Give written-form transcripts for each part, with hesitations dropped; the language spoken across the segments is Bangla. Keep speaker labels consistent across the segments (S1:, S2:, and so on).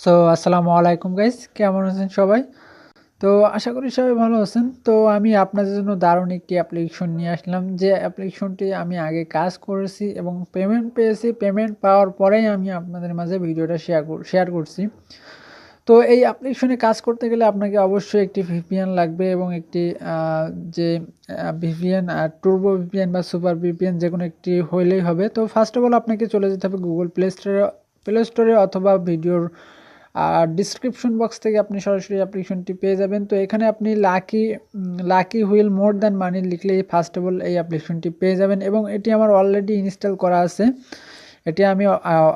S1: সো আসসালামু আলাইকুম গাইস, কেমন আছেন সবাই? তো আশা করি সবাই ভালো আছেন। তো আমি আপনাদের জন্য দারুণ একটি অ্যাপ্লিকেশন নিয়ে আসলাম, যে অ্যাপ্লিকেশনটি আমি আগে কাজ করেছি এবং পেমেন্ট পেয়েছি। পেমেন্ট পাওয়ার পরেই আমি আপনাদের মাঝে ভিডিওটা শেয়ার করছি। তো এই অ্যাপ্লিকেশনে কাজ করতে গেলে আপনাকে অবশ্যই একটি ভিপিএন লাগবে এবং একটি যে ভিপিএন টুর্বো ভিপিএন বা সুপার ভিপিএন যেকোনো একটি হইলেই হবে। তো ফার্স্ট অফ অল আপনাকে চলে যেতে হবে গুগল প্লে স্টোরে অথবা ভিডিওর ডিসক্রিপশন বক্স থেকে আপনি সরাসরি অ্যাপ্লিকেশনটি পেয়ে যাবেন। তো এখানে আপনি lucky wheel more than money লিখলেই ফার্স্ট অফ অল এই অ্যাপ্লিকেশনটি পেয়ে যাবেন এবং এটি আমার অলরেডি ইনস্টল করা আছে। এটি আমি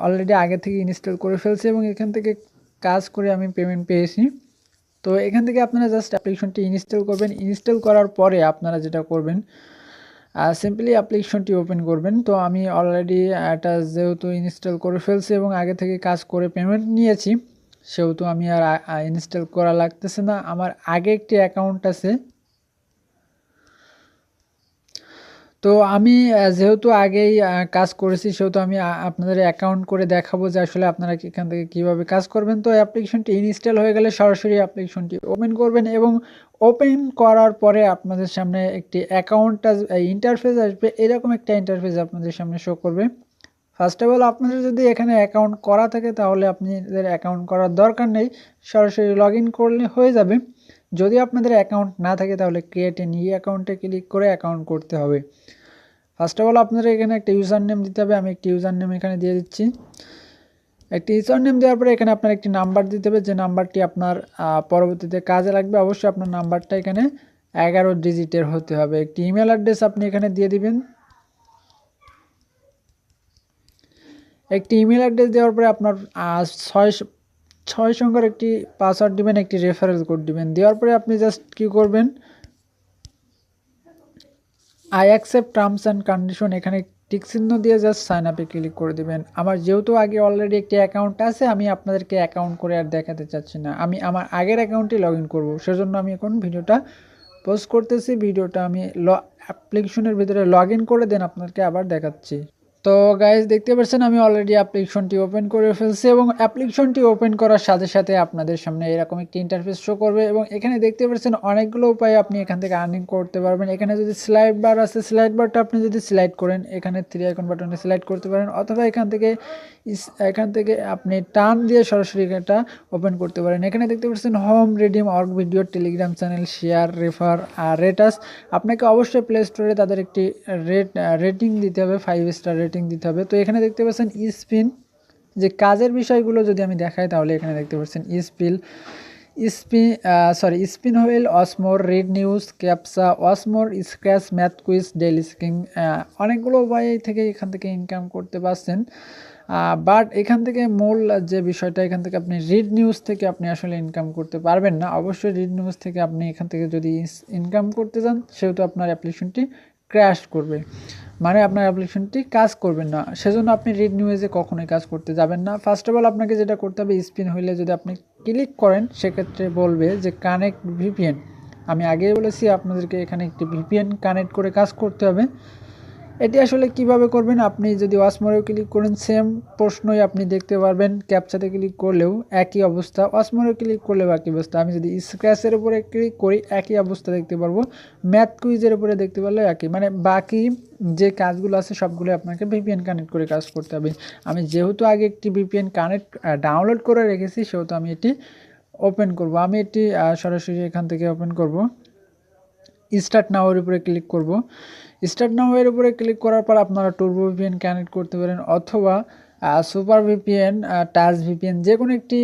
S1: অলরেডি আগে থেকে ইনস্টল করে ফেলছি এবং এখান থেকে কাজ করে আমি পেমেন্ট পেয়েছি। তো এখান থেকে আপনারা জাস্ট অ্যাপ্লিকেশনটি ইনস্টল করবেন। ইনস্টল করার পরে আপনারা যেটা করবেন, সিম্পলি অ্যাপ্লিকেশনটি ওপেন করবেন। তো আমি অলরেডি এটা যেহেতু ইনস্টল করে ফেলছি এবং আগে থেকে কাজ করে পেমেন্ট নিয়েছি, সেহেতু আমি আর ইনস্টল করা লাগতেছে না। আমার আগে একটি অ্যাকাউন্ট আছে। তো আমি যেহেতু আগেই কাজ করেছি, সেহেতু আমি আপনাদের অ্যাকাউন্ট করে দেখাবো যে আসলে আপনারা এখান থেকে কীভাবে কাজ করবেন। তো অ্যাপ্লিকেশনটি ইনস্টল হয়ে গেলে সরাসরি অ্যাপ্লিকেশনটি ওপেন করবেন এবং ওপেন করার পরে আপনাদের সামনে একটি অ্যাকাউন্টটা ইন্টারফেস আসবে। এরকম একটা ইন্টারফেস আপনাদের সামনে শো করবে। ফার্স্ট অফ অল আপনাদের যদি এখানে অ্যাকাউন্ট করা থাকে তাহলে আপনাদের অ্যাকাউন্ট করার দরকার নেই, সরাসরি লগ ইন করলে হয়ে যাবে। যদি আপনাদের অ্যাকাউন্ট না থাকে তাহলে ক্রিয়েট এ নিউ অ্যাকাউন্টে ক্লিক করে অ্যাকাউন্ট করতে হবে। ফার্স্ট অফ অল আপনাদের এখানে একটা ইউজার নেম দিতে হবে। আমি একটি ইউজার নেম এখানে দিয়ে দিচ্ছি। একটি ইউজার নেম দেওয়ার পরে এখানে আপনার একটি নাম্বার দিতে হবে, যে নাম্বারটি আপনার পরবর্তীতে কাজে লাগবে। অবশ্যই আপনার নাম্বারটা এখানে 11 ডিজিটের হতে হবে। একটি ইমেল অ্যাড্রেস আপনি এখানে দিয়ে দিবেন। একটি ইমেল অ্যাড্রেস দেওয়ার পরে আপনার ছয় ছয় সংখ্যার একটি পাসওয়ার্ড দিবেন, একটি রেফারেন্স কোড দিবেন। দেওয়ার পরে আপনি জাস্ট কী করবেন, I accept terms and condition এখানে টিক চিহ্ন দিয়ে জাস্ট সাইন আপে ক্লিক করে দেবেন। আমার যেহেতু আগে অলরেডি একটি অ্যাকাউন্ট আছে, আমি আপনাদেরকে অ্যাকাউন্ট করে আর দেখাতে চাচ্ছি না। আমি আমার আগের অ্যাকাউন্টে লগ ইন করবো, সেজন্য আমি এখন ভিডিওটা পোস্ট করতেছি। ভিডিওটা আমি অ্যাপ্লিকেশনের ভিতরে লগ ইন করে দেন আপনাদেরকে আবার দেখাচ্ছি। তো গাইজ দেখতে পাচ্ছেন আমি অলরেডি অ্যাপ্লিকেশনটি ওপেন করে ফেলছি এবং অ্যাপ্লিকেশনটি ওপেন করার সাথে সাথে আপনাদের সামনে এরকম একটি ইন্টারফেস শো করবে এবং এখানে দেখতে পাচ্ছেন অনেকগুলো উপায়ে আপনি এখান থেকে আর্নিং করতে পারবেন। এখানে যদি স্লাইড বার আছে, স্লাইড বারটা আপনি যদি স্লাইড করেন, এখানে 3 আইকন বাটনে স্লাইড করতে পারেন, অথবা এখান থেকে আপনি টার্ন দিয়ে সরাসরি এটা ওপেন করতে পারেন। এখানে দেখতে পাচ্ছেন হোম, রিডিম, অর্গ video, telegram channel, share, refer আর রেটাস। আপনাকে অবশ্যই প্লে স্টোরে তাদের একটি রেটিং দিতে হবে, 5 স্টার রেটিং দিতে হবে। তো এখানে দেখতে পাচ্ছেন স্পিন, যে কাজের বিষয়গুলো যদি আমি দেখাই তাহলে এখানে দেখতে পাচ্ছেন স্পিন হুইল, অসমোর, রিড নিউজ, ক্যাপসা, অসমোর, স্ক্র্যাচ, ম্যাথ কুইজ, ডেইলি স্কিং, অনেকগুলো উপায় থেকে এখান থেকে ইনকাম করতে পারছেন। বাট এখান থেকে মূল যে বিষয়টা, এখান থেকে আপনি রিড নিউজ থেকে আপনি আসলে ইনকাম করতে পারবেন না। অবশ্যই রিড নিউজ থেকে আপনি এখান থেকে যদি ইনকাম করতে চান, সেহেতু আপনার অ্যাপ্লিকেশনটি ক্র্যাশ করবে, মানে আপনার অ্যাপ্লিকেশনটি কাজ করবে না। সেজন্য আপনি রিড নিউজে কখনোই কাজ করতে যাবেন না। ফার্স্ট অফ অল আপনাকে যেটা করতে হবে, স্পিন হইলে যদি আপনি ক্লিক করেন, সেক্ষেত্রে বলবে যে কানেক্ট ভিপিএন। আমি আগেই বলেছি আপনাদেরকে এখানে একটি ভিপিএন কানেক্ট করে কাজ করতে হবে। এটি আসলে কিভাবে করবেন, আপনি যদি ওয়াসমোরেও ক্লিক করেন সেম প্রশ্নই আপনি দেখতে পারবেন, ক্যাপচাতে ক্লিক করলেও একই অবস্থা, ওয়াসমোরেও ক্লিক করলেও একই অবস্থা। আমি যদি স্ক্র্যাচের উপরে ক্লিক করি একই অবস্থা দেখতে পারবো, ম্যাথ কুইজের উপরে দেখতে পারলেও একই, মানে বাকি যে কাজগুলো আছে সবগুলো আপনাকে ভিপিএন কানেক্ট করে কাজ করতে হবে। আমি যেহেতু আগে একটি ভিপিএন ডাউনলোড করে রেখেছি, সেহেতু আমি এটি ওপেন করব। আমি এটি সরাসরি এখান থেকে ওপেন করব। স্টার্ট নাওয়ের উপরে ক্লিক করব। স্টার্ট নাওয়ের উপরে ক্লিক করার পর আপনারা টুর্বো ভিপিএন কানেক্ট করতে পারেন, অথবা সুপার ভিপিএন, টাচ ভিপিএন, যে কোনো একটি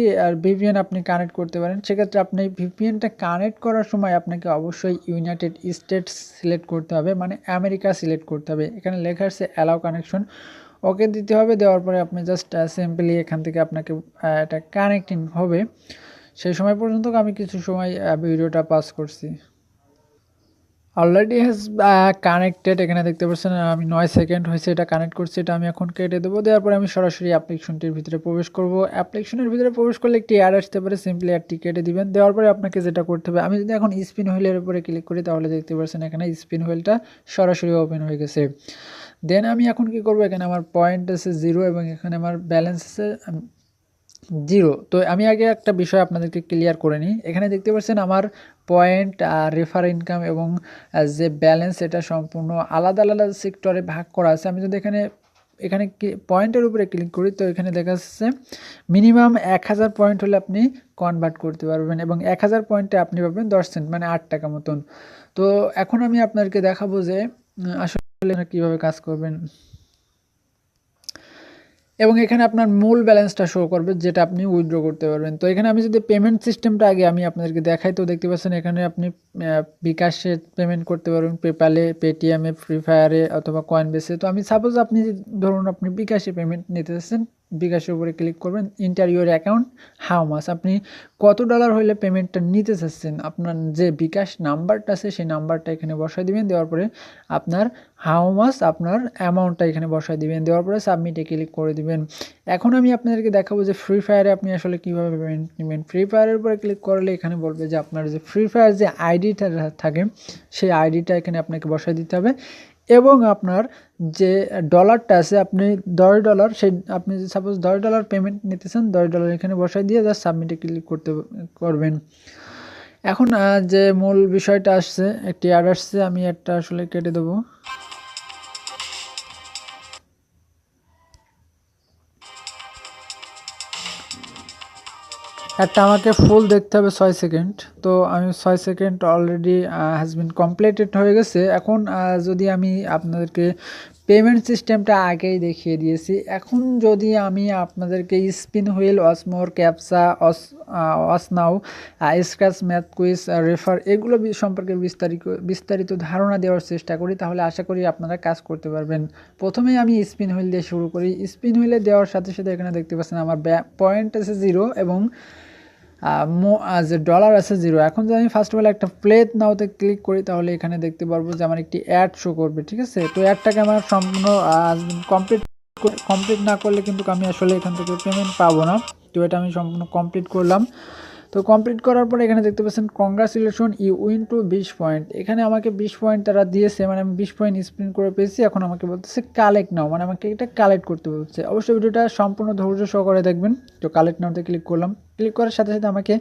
S1: ভিপিএন আপনি কানেক্ট করতে পারেন। সেক্ষেত্রে আপনি ভিপিএনটা কানেক্ট করার সময় আপনাকে অবশ্যই ইউনাইটেড স্টেটস সিলেক্ট করতে হবে, মানে আমেরিকা সিলেক্ট করতে হবে। এখানে লেখা আছে অ্যালাউ কানেকশন, ওকে দিতে হবে। দেওয়ার পরে আপনি জাস্ট সিম্পলি এখান থেকে আপনাকে এটা কানেক্টিং হবে। সেই সময় পর্যন্ত আমি কিছু সময় ভিডিওটা পাস করছি। অলরেডি হ্যাজ কানেক্টেড, এখানে দেখতে পাচ্ছেন আমি 9 সেকেন্ড হয়েছে এটা কানেক্ট করছি। এটা আমি এখন কেটে দেবো। দেওয়ার পরে আমি সরাসরি অ্যাপ্লিকেশনটির ভিতরে প্রবেশ করব। অ্যাপ্লিকেশনের ভিতরে প্রবেশ করলে একটি অ্যাড আসতে পারে, সিম্পলি অ্যাডটি কেটে দিবেন। দেওয়ার পরে আপনাকে যেটা করতে হবে, আমি যদি এখন স্পিন হুইলের উপরে ক্লিক করি তাহলে দেখতে পাচ্ছেন এখানে স্পিন হুইলটা সরাসরি ওপেন হয়ে গেছে। দেন আমি এখন কি করব, এখানে আমার পয়েন্ট আছে 0 এবং এখানে আমার ব্যালেন্স আছে জিরো। তো আমি আগে একটা বিষয় আপনাদেরকে ক্লিয়ার করে নিই। এখানে দেখতে পাচ্ছেন আমার পয়েন্ট, রেফার ইনকাম এবং যে ব্যালেন্স এটা সম্পূর্ণ আলাদা আলাদা সেক্টরে ভাগ করা আছে। আমি যদি এখানে এখানে পয়েন্টের উপরে ক্লিক করি তো এখানে দেখা যাচ্ছে মিনিমাম 1000 পয়েন্ট হলে আপনি কনভার্ট করতে পারবেন এবং 1000 পয়েন্টে আপনি পাবেন 10 সেন্ট মানে 8 টাকা মতন। তো এখন আমি আপনাদেরকে দেখাবো যে আসলে কীভাবে কাজ করবেন এবং এখানে আপনার মূল ব্যালেন্সটা শো করবে যেটা আপনি উইথড্র করতে পারবেন। তো এখানে আমি যদি পেমেন্ট সিস্টেমটা আগে আমি আপনাদেরকে দেখাই তো দেখতে পাচ্ছেন এখানে আপনি বিকাশে পেমেন্ট করতে পারবেন, পেপ্যালে, পেটিএমে, ফ্রি ফায়ারে অথবা কয়েনবেসে। তো আমি সাপোজ আপনি ধরুন আপনি বিকাশে পেমেন্ট নিতে চাচ্ছেন, বিকাশের উপরে ক্লিক করবেন, inter your account how much, আপনি কত ডলার হলে পেমেন্টটা নিতে চাচ্ছেন, আপনার যে বিকাশ নাম্বারটা আছে সেই নাম্বারটা এখানে বসাই দিবেন, দেওয়ার পরে আপনার হাউ মাস আপনার অ্যামাউন্টটা এখানে বসাই দিবেন, দেওয়ার পরে সাবমিটে ক্লিক করে দিবেন। এখন আমি আপনাদেরকে দেখাবো যে ফ্রি ফায়ারে আপনি আসলে কীভাবে পেমেন্ট নেবেন। ফ্রি ফায়ারের উপরে ক্লিক করলে এখানে বলবে যে আপনার যে ফ্রি ফায়ার যে আইডিটা থাকে সেই আইডিটা এখানে আপনাকে বসাই দিতে হবে এবং আপনার যে ডলারটা আছে আপনি $10 সেই আপনি সাপোজ $10 পেমেন্ট নিতেছেন, $10 এখানে বসাই দিয়ে জাস্ট সাবমিটে ক্লিক করবেন। এখন যে মূল বিষয়টা আসছে, একটি অ্যাড আসছে, আমি একটা আসলে কেটে দেবো। একটা আমাকে ফুল দেখতে হবে 6 সেকেন্ড। তো আমি 6 second already has been completed হয়ে গেছে। এখন যদি আমি আপনাদেরকে পেমেন্ট সিস্টেমটা আগেই দেখিয়ে দিয়েছি। এখন যদি আমি আপনাদেরকে স্পিন হুইল, অসমোর, ক্যাপসা, অসনাউ, স্ক্র্যাচ ম্যাথ কুইজ, রেফার এগুলো সম্পর্কে বিস্তারিত ধারণা দেওয়ার চেষ্টা করি তাহলে আশা করি আপনারা কাজ করতে পারবেন। প্রথমেই আমি স্পিন হুইল দিয়ে শুরু করি। স্পিন হুইলে দেওয়ার সাথে সাথে এখানে দেখতে পাচ্ছেন আমার পয়েন্ট আছে 0 এবং যে ডলার আছে 0। এখন যদি আমি ফার্স্ট অফ অল একটা প্লে নাওতে ক্লিক করি তাহলে এখানে দেখতে পারবো যে আমার একটি অ্যাড শো করবে, ঠিক আছে। তো অ্যাডটাকে আমার সম্পূর্ণ কমপ্লিট না করলে কিন্তু আমি আসলে এখান থেকে পেমেন্ট পাবো না। তো এটা আমি সম্পূর্ণ কমপ্লিট করলাম। তো কমপ্লিট করার পরে এখানে দেখতে পাচ্ছেন congratulation you win to 20 point. এখানে আমাকে 20 পয়েন্ট তারা দিয়েছে, মানে আমি 20 পয়েন্ট স্পিন করে পেয়েছি। এখন আমাকে বলতেছে কালেক্ট নাও, মানে আমাকে এটা কালেক্ট করতে বলছে। অবশ্যই ভিডিওটা সম্পূর্ণ ধৈর্য সহকারে দেখবেন। তো কালেক্ট নাওতে ক্লিক করলাম, ক্লিক করার সাথে সাথে আমাকে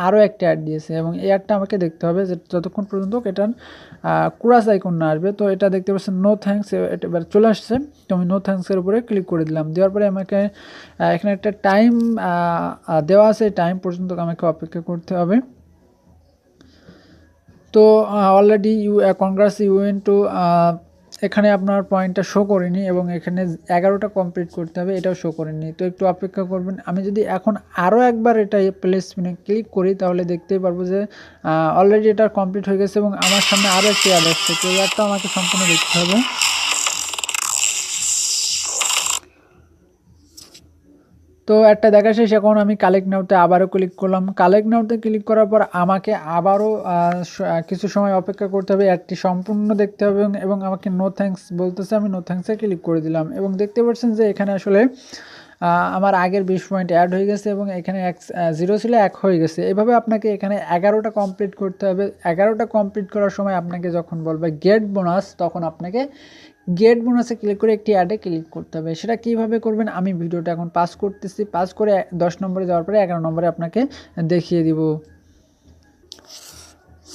S1: আরও একটা অ্যাড দিয়েছে এবং এই অ্যাডটা আমাকে দেখতে হবে যে যতক্ষণ পর্যন্ত এটার ক্রস আইকন না আসবে। তো এটা দেখতে পাচ্ছেন নো থ্যাঙ্কস, এটা এবার চলে আসছে। তো আমি নো থ্যাঙ্কসের উপরে ক্লিক করে দিলাম, দেওয়ার পরে আমাকে এখানে একটা টাইম দেওয়া আছে, টাইম পর্যন্ত আমাকে অপেক্ষা করতে হবে। তো অলরেডি কংগ্রেস ইউএন টু এখানে আপনার পয়েন্টটা শো করেনি এবং এখানে 11টা কমপ্লিট করতে হবে, এটাও শো করেনি। তো একটু অপেক্ষা করবেন। আমি যদি এখন আরও একবার এটা প্লেসমেন্টে ক্লিক করি তাহলে দেখতেই পারবো যে অলরেডি এটা কমপ্লিট হয়ে গেছে এবং আমার সামনে আরও একটি অ্যাড আসছে। তো এই অ্যাডটা আমাকে সম্পূর্ণ দেখতে হবে। তো একটা দেখা শেষ। এখন আমি কালেক্ট নাওতে আবারও ক্লিক করলাম। কালেক্ট নাওতে ক্লিক করার পর আমাকে আবারও কিছু সময় অপেক্ষা করতে হবে, অ্যাডটি সম্পূর্ণ দেখতে হবে এবং আমাকে নো থ্যাঙ্কস বলতেছে। আমি নো থ্যাঙ্কসে ক্লিক করে দিলাম এবং দেখতে পাচ্ছেন যে এখানে আসলে আমার আগের 20 পয়েন্ট অ্যাড হয়ে গেছে এবং এখানে 0 ছিল 1 হয়ে গেছে। এভাবে আপনাকে এখানে 11টা কমপ্লিট করতে হবে। 11টা কমপ্লিট করার সময় আপনাকে যখন বলবে গেট বোনাস, তখন আপনাকে গেট বোনাসে ক্লিক করে একটি অ্যাডে ক্লিক করতে হবে। সেটা কীভাবে করবেন আমি ভিডিওটা এখন পাস করতেছি, পাস করে 10 নম্বরে যাওয়ার পরে 11 নম্বরে আপনাকে দেখিয়ে দিব।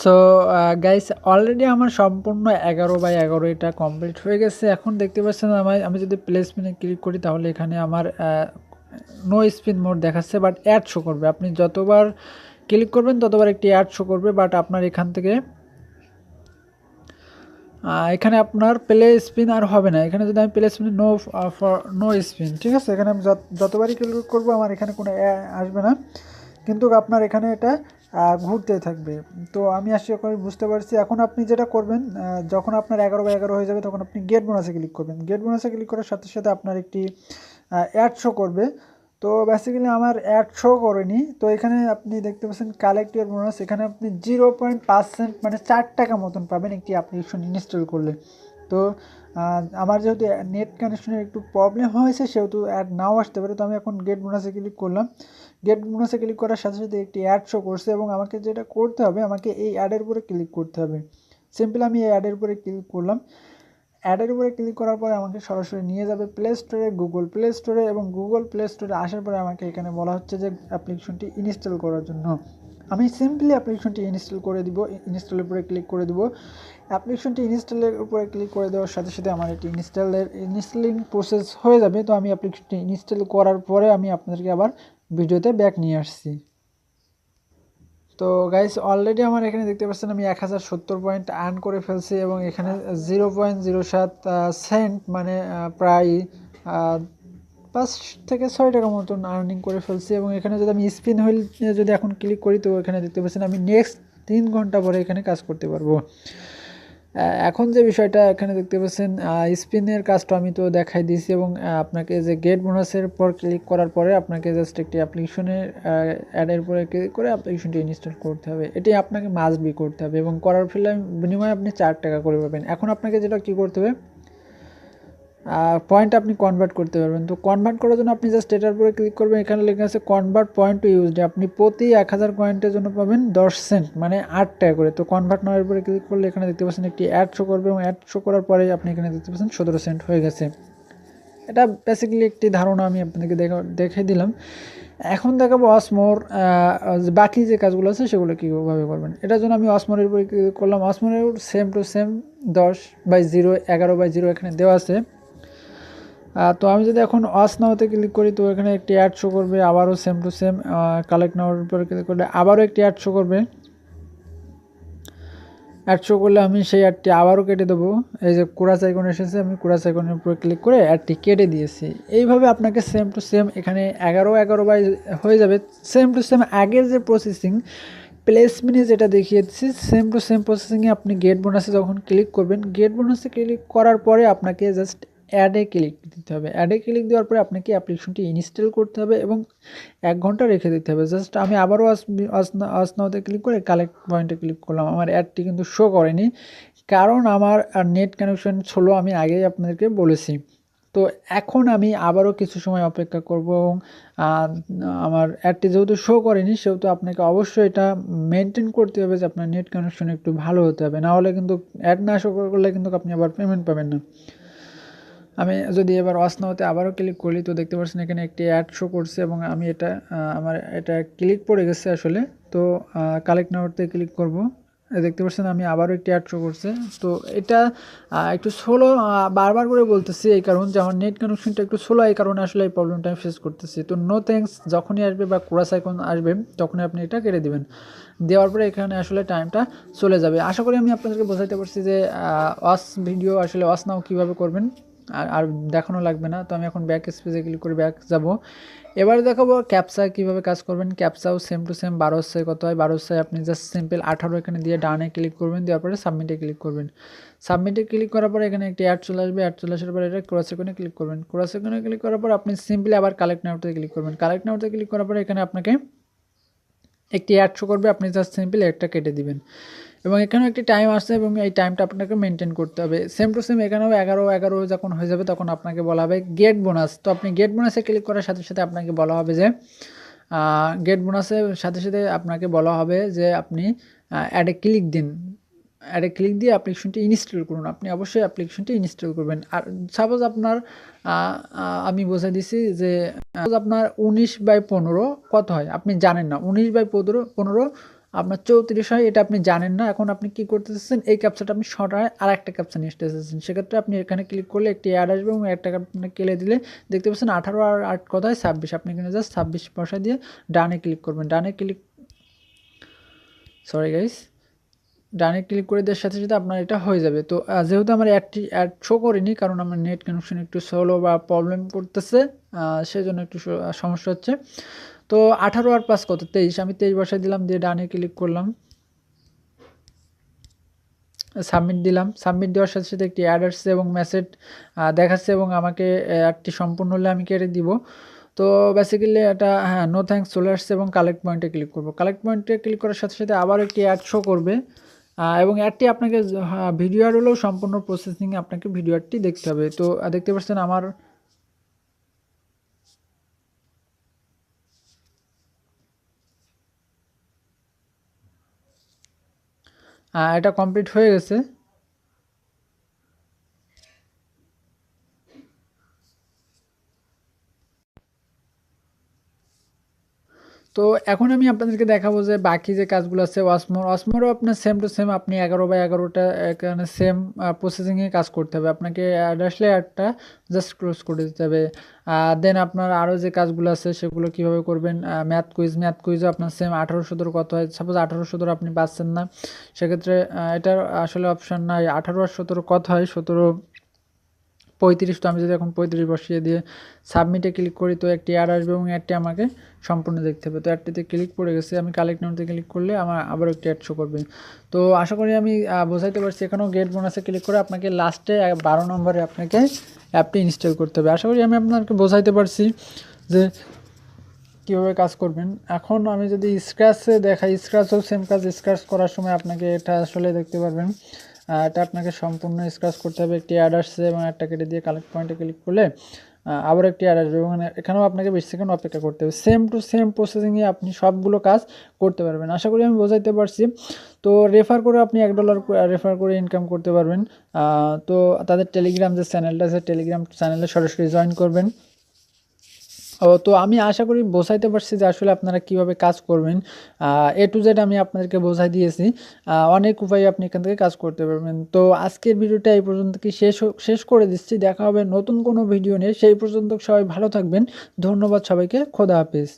S1: সো গাইস অলরেডি আমার সম্পূর্ণ 11/11 এটা কমপ্লিট হয়ে গেছে। এখন দেখতে পাচ্ছেন আমি যদি প্লেসমেন্টে ক্লিক করি তাহলে এখানে আমার নো স্পিন মোড দেখাচ্ছে, বাট অ্যাড শো করবে। আপনি যতবার ক্লিক করবেন ততবার একটি অ্যাড শো করবে, বাট আপনার এখান থেকে এখানে আপনার প্লে স্পিন আর হবে না। এখানে যদি আমি প্লে স্পিন নো স্পিন, ঠিক আছে, এখানে আমি যতবারই ক্লিক করবো আমার এখানে কোনো আসবে না, কিন্তু আপনার এখানে এটা ঘুরতে থাকবে। তো আমি আশা করি বুঝতে পারছি। এখন আপনি যেটা করবেন, যখন আপনার 11/11 হয়ে যাবে তখন আপনি গেট বোনাসে ক্লিক করবেন। গেট বোনাসে ক্লিক করার সাথে সাথে আপনার একটি অ্যাড শো করবে। তো বেসিক্যালি আমার অ্যাড শো করেনি। তো এখানে আপনি দেখতে পাচ্ছেন কালেক্ট ইউর বোনাস, এখানে আপনি 0.5 মানে 4 টাকা মতন পাবেন একটি অ্যাপ্লিকেশন ইনস্টল করলে। তো আমার যেহেতু নেট কানেকশনের একটু প্রবলেম হয়েছে সেহেতু অ্যাড নাও আসতে পারে। তো আমি এখন গেট বোনাসে ক্লিক করলাম। গেট বোনাসে ক্লিক করার সাথে সাথে একটি অ্যাড শো করছে এবং আমাকে যেটা করতে হবে, আমাকে এই অ্যাডের উপরে ক্লিক করতে হবে। সিম্পল আমি এই অ্যাডের উপরে ক্লিক করলাম। অ্যাডের উপরে ক্লিক করার পরে আমাকে সরাসরি নিয়ে যাবে প্লে স্টোরে, গুগল প্লে স্টোরে, এবং গুগল প্লে স্টোরে আসার পরে আমাকে এখানে বলা হচ্ছে যে অ্যাপ্লিকেশনটি ইনস্টল করার জন্য। আমি সিম্পলি অ্যাপ্লিকেশনটি ইনস্টল করে দিব, ইনস্টলের উপরে ক্লিক করে দিব। অ্যাপ্লিকেশনটি ইনস্টলের উপরে ক্লিক করে দেওয়ার সাথে সাথে আমার এটি ইনস্টলিং প্রসেস হয়ে যাবে। তো আমি অ্যাপ্লিকেশনটি ইনস্টল করার পরে আমি আপনাদেরকে আবার ভিডিওতে ব্যাক নিয়ে আসছি। তো গাইস অলরেডি আমার এখানে দেখতে পাচ্ছেন আমি 1070 পয়েন্ট আর্ন করে ফেলছি, এবং এখানে 0.07 সেন্ট মানে প্রায় 5 থেকে 6 টাকা মতন আর্নিং করে ফেলছি। এবং এখানে যদি আমি স্পিন হুইল যদি এখন ক্লিক করি, তো এখানে দেখতে পাচ্ছেন আমি নেক্সট 3 ঘন্টা পরে এখানে কাজ করতে পারবো। এখন যে বিষয়টা এখানে দেখতে পাচ্ছেন স্পিনের কাজটা আমি তো দেখাই দিয়েছি, এবং আপনাকে যে গেট বোনাসের পর ক্লিক করার পরে আপনাকে জাস্ট একটি অ্যাপ্লিকেশনের অ্যাডের পরে ক্লিক করে অ্যাপ্লিকেশনটি ইনস্টল করতে হবে। এটি আপনাকে মাস্ট বি করতে হবে, এবং করার ফলে বিনিময়ে আপনি 4 টাকা করে পাবেন। এখন আপনাকে যেটা কী করতে হবে, পয়েন্ট আপনি কনভার্ট করতে পারবেন। তো কনভার্ট করার জন্য আপনি জাস্ট এটার উপরে ক্লিক করবেন, এখানে লেখা আছে কনভার্ট পয়েন্ট টু ইউজ, আপনি প্রতি 1000 পয়েন্টের জন্য পাবেন 10 সেন্ট মানে 8 টাকা করে। তো কনভার্ট নেওয়ার উপরে ক্লিক করলে এখানে দেখতে পাচ্ছেন একটি অ্যাড শো করবে, এবং অ্যাড শো করার পরে আপনি এখানে দেখতে পাচ্ছেন 17 সেন্ট হয়ে গেছে। এটা বেসিক্যালি একটি ধারণা আমি আপনাকে দেখে দিলাম। এখন দেখাবো অসমোর বাকি যে কাজগুলো আছে সেগুলো কীভাবে করবেন। এটার জন্য আমি অসমোরের উপরে ক্লিক করলাম। অসমোরের সেম টু সেম 10/0 11/0 এখানে দেওয়া আছে। তো আমি যদি এখন ওয়াচ নাওতে ক্লিক করি, তো এখানে একটি অ্যাড শো করবে, আবারও সেম টু সেম কালেক্ট নাওয়ার উপরে ক্লিক করলে আবারও একটি অ্যাড শো করবে। অ্যাড শো করলে আমি সেই অ্যাডটি আবারও কেটে দেবো। এই যে কুরাস আইকন এসেছে, আমি কুরাস আইকনের উপরে ক্লিক করে অ্যাডটি কেটে দিয়েছি। এইভাবে আপনাকে সেম টু সেম এখানে 11 বাই হয়ে যাবে। সেম টু সেম আগের যে প্রসেসিং প্লেসমেন্টে যেটা দেখিয়েছি, সেম টু সেম প্রসেসিংয়ে আপনি গেট বোনাসে যখন ক্লিক করবেন, গেট বোনাসে ক্লিক করার পরে আপনাকে জাস্ট অ্যাডে ক্লিক দিতে হবে। অ্যাডে ক্লিক দেওয়ার পরে আপনাকে অ্যাপ্লিকেশনটি ইনস্টল করতে হবে এবং 1 ঘন্টা রেখে দিতে হবে। জাস্ট আমি আবারও আসনাওতে ক্লিক করে কালেক্ট পয়েন্টে ক্লিক করলাম। আমার অ্যাডটি কিন্তু শো করেনি, কারণ আমার নেট কানেকশন ছিল, আমি আগেই আপনাদেরকে বলেছি। তো এখন আমি আবারও কিছু সময় অপেক্ষা করব, এবং আমার অ্যাডটি যেহেতু শো করেনি, সেহেতু আপনাকে অবশ্যই এটা মেনটেন করতে হবে যে আপনার নেট কানেকশন একটু ভালো হতে হবে, না হলে কিন্তু অ্যাড না শো করলে কিন্তু আপনি আবার পেমেন্ট পাবেন না। আমি যদি এবার ওয়াচ নাওতে আবারও ক্লিক করি, তো দেখতে পাচ্ছেন এখানে একটি অ্যাড শো করছে, এবং আমি এটা আমার এটা ক্লিক পড়ে গেছে আসলে। তো কালেক্ট নাওতে ক্লিক করব, দেখতে পাচ্ছেন আমি আবারও একটি অ্যাড শো করছে। তো এটা একটু স্লো, বারবার করে বলতেছি এই কারণ যে আমার নেট কানেকশনটা একটু স্লো, এই কারণে আসলে এই প্রবলেমটা আমি ফেস করতেছি। তো নো থ্যাঙ্কস যখনই আসবে বা কুরাস আইকন আসবে, তখনই আপনি এটা কেটে দেবেন। দেওয়ার পরে এখানে আসলে টাইমটা চলে যাবে। আশা করি আমি আপনাদেরকে বোঝাতে পারছি যে ওয়াচ ভিডিও আসলে ওয়াচ নাও কীভাবে করবেন, আর দেখানো লাগবে না। তো আমি এখন ব্যাক স্পেসে ক্লিক করে ব্যাক যাব। এবারে দেখাবো ক্যাপচা কীভাবে কাজ করবেন। ক্যাপচাও সেম টু সেম 12 কত হয়, 12 আপনি জাস্ট সিম্পল 18 এখানে দিয়ে ডানে ক্লিক করবেন, দেওয়ার পরে সাবমিটে ক্লিক করবেন। সাবমিটে ক্লিক করার পরে এখানে একটি অ্যাড চলে আসবে। অ্যাড চলে আসার পরে এটা ক্রস আইকনে ক্লিক করবেন। ক্রস আইকনে ক্লিক করার পর আপনি সিম্পলি আবার কালেক্ট নাওতে ক্লিক করবেন। কালেক্ট নাওতে ক্লিক করার পরে এখানে আপনাকে একটি অ্যাড শো করবে, আপনি জাস্ট সিম্পল একটা কেটে দিবেন, এবং এখানেও একটি টাইম আসছে, এবং এই টাইমটা আপনাকে মেনটেন করতে হবে। সেম টু সেম এখানেও 11 যখন হয়ে যাবে, তখন আপনাকে বলা হবে গেট বোনাস। তো আপনি গেট বোনাসে ক্লিক করার সাথে সাথে আপনাকে বলা হবে যে গেট বোনাসের সাথে সাথে আপনাকে বলা হবে যে আপনি অ্যাডে ক্লিক দিন, অ্যাডে ক্লিক দিয়ে অ্যাপ্লিকেশনটি ইনস্টল করুন। আপনি অবশ্যই অ্যাপ্লিকেশনটি ইনস্টল করবেন। আর সাপোজ আপনার আমি বোঝাই দিছি যে আপনার 19/15 কত হয় আপনি জানেন না, 19/15 আপনার 34 হয়, এটা আপনি জানেন না। এখন আপনি কি করতে চাচ্ছেন, এই ক্যাপচাটা আপনি সরায় আর একটা ক্যাপচা নিয়ে আসতে চাচ্ছেন। সেক্ষেত্রে আপনি এখানে ক্লিক করলে একটি অ্যাড আসবে, এবং একটা আপনি কেলে দিলে দেখতে পাচ্ছেন 18 আর 8 কত হয় 26। আপনি এখানে জাস্ট 26 বসা দিয়ে ডানে ক্লিক করবেন। ডানে ক্লিক করে দেওয়ার সাথে সাথে আপনার এটা হয়ে যাবে। তো যেহেতু আমার অ্যাড শো করিনি, কারণ আমার নেট কানেকশন একটু স্লো বা প্রবলেম করতেছে, সেজন্য একটু সমস্যা হচ্ছে। তো 18 আর 5 কত 23, আমি 23 বসাই দিলাম, দিয়ে ডানে ক্লিক করলাম, সাবমিট দিলাম। সাবমিট দেওয়ার সাথে সাথে একটি অ্যাড আসছে এবং মেসেজ দেখাচ্ছে, এবং আমাকে অ্যাডটি সম্পূর্ণ হলে আমি কেটে দিব। তো বেসিক্যালি এটা হ্যাঁ নো থ্যাঙ্কস চলে আসছে, এবং কালেক্ট পয়েন্টে ক্লিক করব। কালেক্ট পয়েন্টে ক্লিক করার সাথে সাথে আবার একটি অ্যাড শো করবে, এবং অ্যাডটি আপনাকে ভিডিও অ্যাড হলেও সম্পূর্ণ প্রসেসিংয়ে আপনাকে ভিডিও অ্যাডটি দেখতে হবে। তো দেখতে পাচ্ছেন আমার এটা কমপ্লিট হয়ে গেছে। তো এখন আমি আপনাদেরকে দেখাবো যে বাকি যে কাজগুলো আছে ওয়াসমোরও আপনার সেম টু সেম আপনি 11/11টা এখানে সেম প্রসেসিংয়ে কাজ করতে হবে। আপনাকে ড্যাশ লেয়ারটা জাস্ট ক্লোজ করে দিতে হবে। দেন আপনার আরও যে কাজগুলো আছে সেগুলো কীভাবে করবেন, ম্যাথ কুইজও আপনার সেম 18-17 কত হয়, সাপোজ 18-17 আপনি পাচ্ছেন না, সেক্ষেত্রে এটার আসলে অপশান নাই। 18 আর 17 কত হয়, 17-35, তো আমি যদি এখন 35 বসিয়ে দিয়ে সাবমিটে ক্লিক করি তো একটি অ্যাড আসবে এবং অ্যাডটি আমাকে সম্পূর্ণ দেখতে হবে। তো অ্যাডটিতে ক্লিক পড়ে গেছে, আমি কালেক্ট নাউতে ক্লিক করলে আমার আবার একটি অ্যাড শো করবে। তো আশা করি আমি বোঝাইতে পারছি। এখানেও গেট বোনাসে ক্লিক করে আপনাকে লাস্টে 12 নম্বরে আপনাকে অ্যাপটি ইনস্টল করতে হবে। আশা করি আমি আপনাকে বোঝাইতে পারছি যে কীভাবে কাজ করবেন। এখন আমি যদি স্ক্র্যাচে দেখাই, স্ক্র্যাচও সেম কাজ। স্ক্র্যাচ করার সময় আপনাকে এটা আসলে দেখতে পারবেন, এটা আপনাকে সম্পূর্ণ স্ক্র্যাচ করতে হবে। একটি অ্যাড আসছে এবং একটা কেটে দিয়ে কালেক্ট পয়েন্টে ক্লিক করলে আবার একটি অ্যাড আসবে এবং এখানেও আপনাকে 20 সেকেন্ড অপেক্ষা করতে হবে। সেম টু সেম প্রসেসিংয়ে আপনি সবগুলো কাজ করতে পারবেন। আশা করি আমি বোঝাইতে পারছি। তো রেফার করে আপনি $1 রেফার করে ইনকাম করতে পারবেন। তো তাদের টেলিগ্রাম যে চ্যানেলটা আছে, টেলিগ্রাম চ্যানেলে সরাসরি জয়েন করবেন। তো আমি আশা করি বোঝাইতে পারছি যে আসলে আপনারা কিভাবে কাজ করবেন। A to Z আমি আপনাদেরকে বোঝাই দিয়েছি। অনেক উপায়ে আপনি এখান থেকে কাজ করতে পারবেন। তো আজকের ভিডিওটা এই পর্যন্ত শেষ করে দিচ্ছি। দেখা হবে নতুন কোনো ভিডিও নিয়ে। সেই পর্যন্ত সবাই ভালো থাকবেন। ধন্যবাদ সবাইকে। খোদা হাফেজ।